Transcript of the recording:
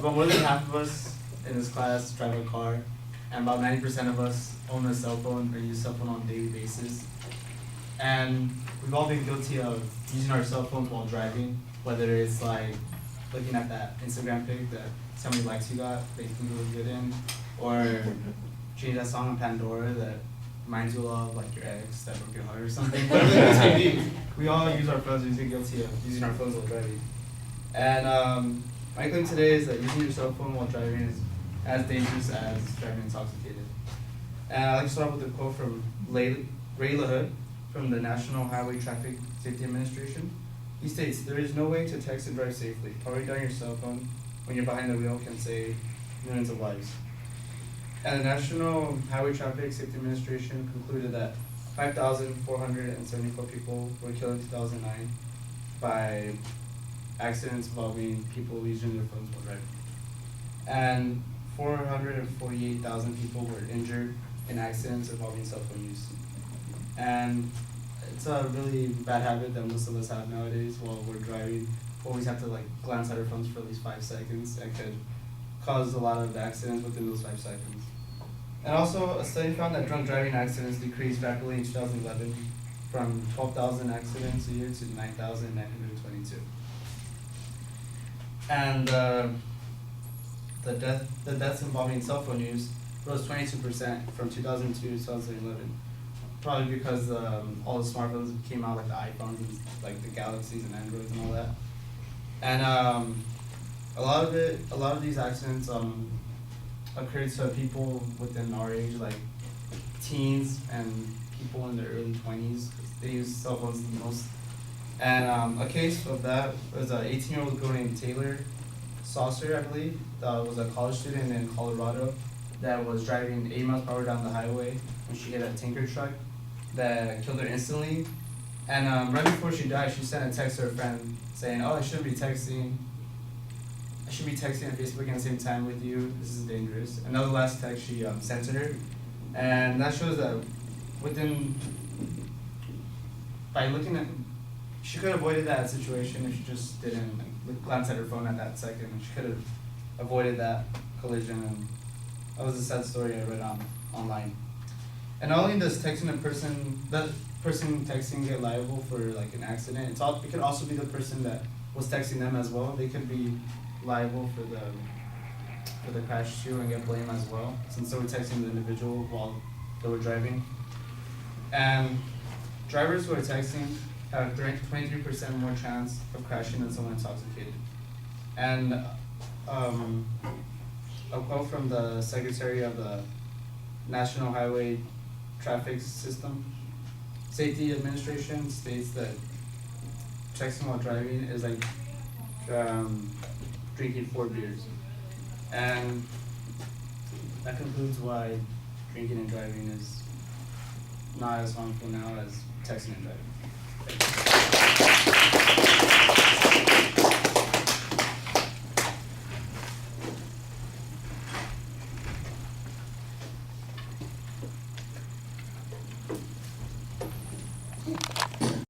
about more than half of us in this class drive a car, and about 90% of us own a cell phone or use cell phone on a daily basis. And we've all been guilty of using our cell phones while driving, whether it's like looking at that Instagram pic that so many likes you got that you think you look good in, or change that song on Pandora that reminds you of like your ex that broke your heart or something. Whatever the case may be, we all use our phones. We've been guilty of using our phones while driving. And my claim today is that using your cell phone while driving is as dangerous as driving intoxicated. And I'd like to start with a quote from Ray LaHood from the National Highway Traffic Safety Administration. He states, "There is no way to text and drive safely. Powering down your cell phone when you're behind the wheel can save millions of lives." And the National Highway Traffic Safety Administration concluded that 5,474 people were killed in 2009 by accidents involving people using their phones while driving. And 448,000 people were injured in accidents involving cell phone use. And it's a really bad habit that most of us have nowadays while we're driving. Always have to like glance at our phones for at least 5 seconds. That could cause a lot of accidents within those 5 seconds. And also, a study found that drunk driving accidents decreased rapidly in 2011 from 12,000 accidents a year to 9,922. And the deaths involving cell phone use rose 22% from 2002 to 2011. Probably because all the smartphones came out, like the iPhones and like the Galaxies and Androids and all that. And a lot of these accidents occurred to people within our age, like teens and people in their early 20s. They use cell phones the most. And a case of that was an 18-year-old girl named Taylor Saucer, I believe, was a college student in Colorado that was driving 80 miles per hour down the highway when she hit a tanker truck that killed her instantly. And right before she died, she sent a text to her friend saying, "Oh, I shouldn't be texting. I should be texting and Facebooking at the same time with you. This is dangerous." And that was the last text she sent to her. And that shows that by looking at, she could have avoided that situation if she just didn't glance at her phone at that second. She could have avoided that collision, and that was a sad story I read online. And not only does that person texting get liable for like an accident, it could also be the person that was texting them as well. They could be liable for the crash too and get blamed as well, since they were texting the individual while they were driving. And drivers who are texting have 23% more chance of crashing than someone intoxicated. And a quote from the Secretary of the National Highway Traffic Safety Administration states that texting while driving is like drinking 4 beers. And that concludes why drinking and driving is not as harmful now as texting and driving.